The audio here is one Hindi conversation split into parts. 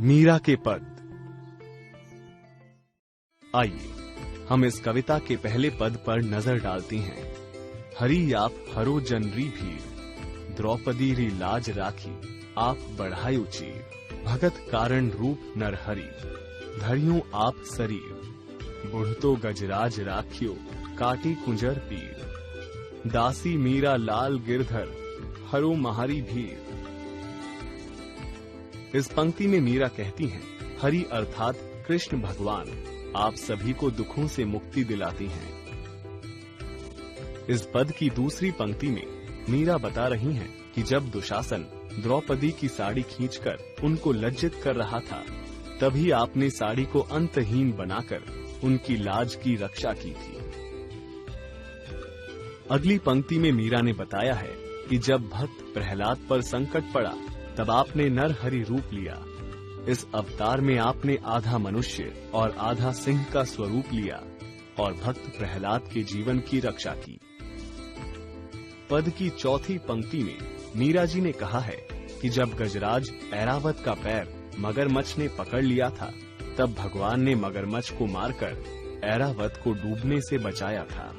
मीरा के पद। आइए हम इस कविता के पहले पद पर नजर डालते हैं। हरि आप हरो जनरी भीर, द्रौपदी री लाज राखी, आप बढ़ायो चीर। भगत कारण रूप नरहरि, धरियो आप शरीर। बुढ़तो गजराज राखियो, काटी कुंजर पीर। दासी मीरा लाल गिरधर, हरो महारी भीर। इस पंक्ति में मीरा कहती हैं, हरि अर्थात कृष्ण भगवान आप सभी को दुखों से मुक्ति दिलाती हैं। इस पद की दूसरी पंक्ति में मीरा बता रही हैं कि जब दुशासन द्रौपदी की साड़ी खींचकर उनको लज्जित कर रहा था, तभी आपने साड़ी को अंतहीन बनाकर उनकी लाज की रक्षा की थी। अगली पंक्ति में मीरा ने बताया है कि जब भक्त प्रहलाद पर संकट पड़ा, तब आपने नरहरि रूप लिया। इस अवतार में आपने आधा मनुष्य और आधा सिंह का स्वरूप लिया और भक्त प्रहलाद के जीवन की रक्षा की। पद की चौथी पंक्ति में मीरा जी ने कहा है कि जब गजराज ऐरावत का पैर मगरमच्छ ने पकड़ लिया था, तब भगवान ने मगरमच्छ को मारकर ऐरावत को डूबने से बचाया था।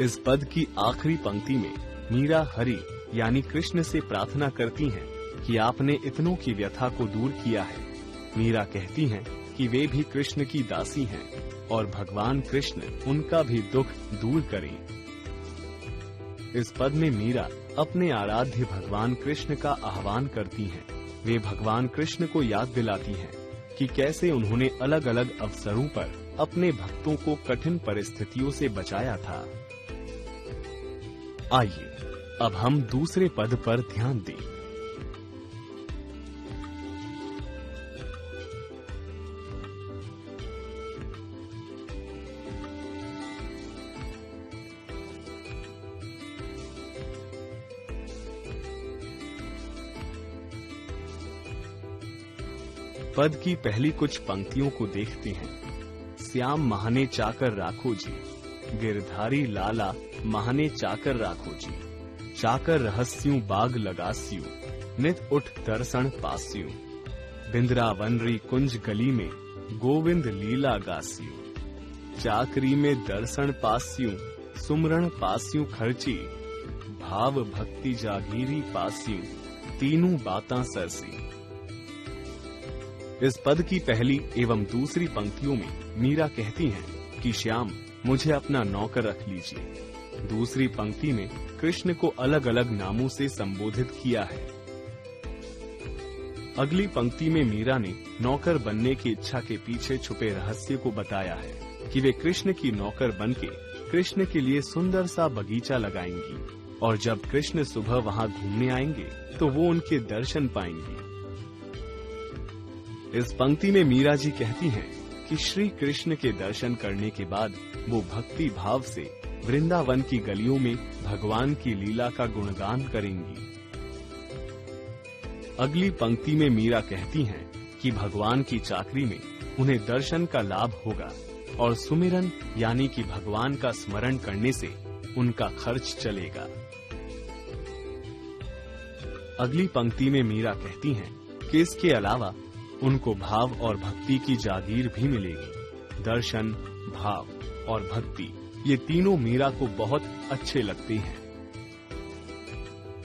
इस पद की आखिरी पंक्ति में मीरा हरि यानी कृष्ण से प्रार्थना करती हैं कि आपने इतनों की व्यथा को दूर किया है। मीरा कहती हैं कि वे भी कृष्ण की दासी हैं और भगवान कृष्ण उनका भी दुख दूर करें। इस पद में मीरा अपने आराध्य भगवान कृष्ण का आह्वान करती हैं। वे भगवान कृष्ण को याद दिलाती हैं कि कैसे उन्होंने अलग अलग अवसरों पर अपने भक्तों को कठिन परिस्थितियों से बचाया था। आइए अब हम दूसरे पद पर ध्यान दें। पद की पहली कुछ पंक्तियों को देखते हैं। श्याम महाने चाकर राखो जी, गिरधारी लाला महाने चाकर राखो जी। चाकर रहस्यों बाग लगास्यू, नित उठ दर्शन पास्यू। बिंद्रावन री कुंज गली में, गोविंद लीला गास्यू। चाकरी में दर्शन पास्यू, सुमरण पास्यू खर्ची। भाव भक्ति जागीरी पास्यू, तीनों बातां सरसी। इस पद की पहली एवं दूसरी पंक्तियों में मीरा कहती हैं कि श्याम मुझे अपना नौकर रख लीजिए। दूसरी पंक्ति में कृष्ण को अलग अलग नामों से संबोधित किया है। अगली पंक्ति में मीरा ने नौकर बनने की इच्छा के पीछे छुपे रहस्य को बताया है कि वे कृष्ण की नौकर बनके कृष्ण के लिए सुंदर सा बगीचा लगाएंगी और जब कृष्ण सुबह वहां घूमने आएंगे तो वो उनके दर्शन पाएंगी। इस पंक्ति में मीरा जी कहती हैं कि श्री कृष्ण के दर्शन करने के बाद वो भक्ति भाव से वृंदावन की गलियों में भगवान की लीला का गुणगान करेंगी। अगली पंक्ति में मीरा कहती हैं कि भगवान की चाकरी में उन्हें दर्शन का लाभ होगा और सुमिरन यानी कि भगवान का स्मरण करने से उनका खर्च चलेगा। अगली पंक्ति में मीरा कहती हैं कि इसके अलावा उनको भाव और भक्ति की जागीर भी मिलेगी। दर्शन, भाव और भक्ति ये तीनों मीरा को बहुत अच्छे लगते हैं।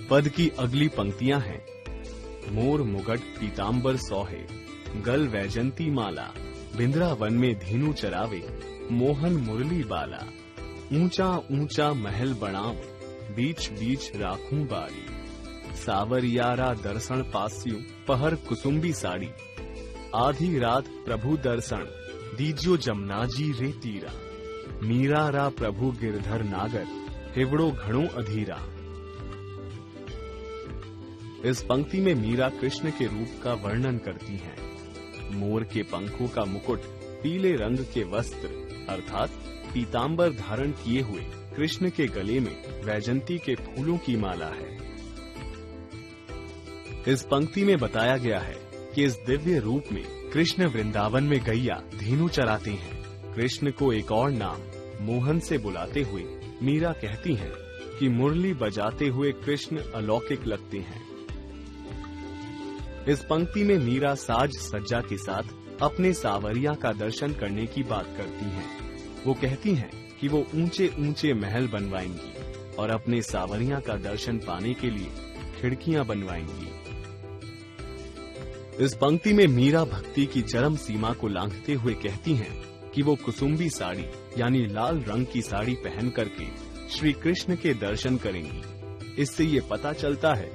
पद की अगली पंक्तियां हैं। मोर मुगट पीतांबर सोहे, गल वैजंती माला। बिंद्रावन में धीनु चरावे, मोहन मुरली बाला। ऊंचा ऊंचा महल बनाव, बीच बीच राखूं बारी। सावरियारा दर्शन पास्यू, पहर कुसुम्बी साड़ी। आधी रात प्रभु दर्शन, दीजियो जमुना जी रे तीरा। मीरा रा प्रभु गिरधर नागर, हिवड़ो घणो अधीरा। इस पंक्ति में मीरा कृष्ण के रूप का वर्णन करती हैं। मोर के पंखों का मुकुट, पीले रंग के वस्त्र अर्थात पीतांबर धारण किए हुए कृष्ण के गले में वैजंती के फूलों की माला है। इस पंक्ति में बताया गया है कि इस दिव्य रूप में कृष्ण वृंदावन में गैया धीनु चराते हैं। कृष्ण को एक और नाम मोहन से बुलाते हुए मीरा कहती हैं कि मुरली बजाते हुए कृष्ण अलौकिक लगते हैं। इस पंक्ति में मीरा साज सज्जा के साथ अपने सावरिया का दर्शन करने की बात करती हैं। वो कहती हैं कि वो ऊंचे ऊंचे महल बनवाएंगी और अपने सावरिया का दर्शन पाने के लिए खिड़कियां बनवाएंगी। इस पंक्ति में मीरा भक्ति की चरम सीमा को लांघते हुए कहती हैं कि वो कुसुम्बी साड़ी यानी लाल रंग की साड़ी पहन करके श्री कृष्ण के दर्शन करेंगी। इससे ये पता चलता है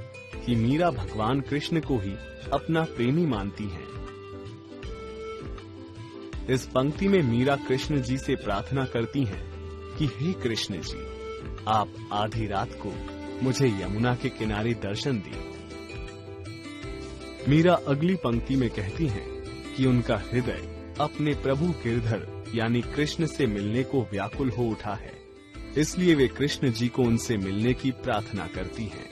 कि मीरा भगवान कृष्ण को ही अपना प्रेमी मानती हैं। इस पंक्ति में मीरा कृष्ण जी से प्रार्थना करती हैं कि हे कृष्ण जी, आप आधी रात को मुझे यमुना के किनारे दर्शन दें। मीरा अगली पंक्ति में कहती हैं कि उनका हृदय अपने प्रभु गिरधर यानी कृष्ण से मिलने को व्याकुल हो उठा है, इसलिए वे कृष्ण जी को उनसे मिलने की प्रार्थना करती हैं।